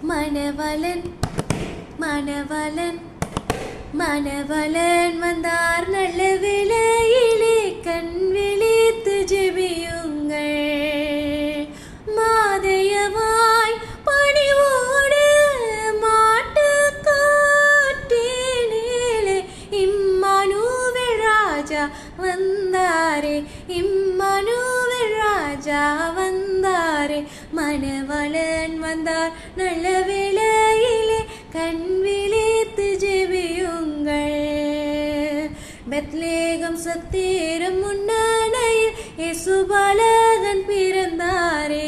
மணவலன் மணவலன் மணவலன் வந்தார் நல்ல வேளையிலே கண் விழித்து ஜெபியுங்கள் மாதையவாய் பணிவோடு மாட்டுக்காட்டினிலே இம்மானுவேல் ராஜா வந்தாரே இம்மானுவேல் ராஜா வந்தாரே மணவலன் வந்தார் நல்ல வேளையிலே கண் விழித்து ஜெபியுங்கள் பெத்லேகம் சத்திரம் முன்னணையில் இயேசு பாலகன் பிறந்தாரே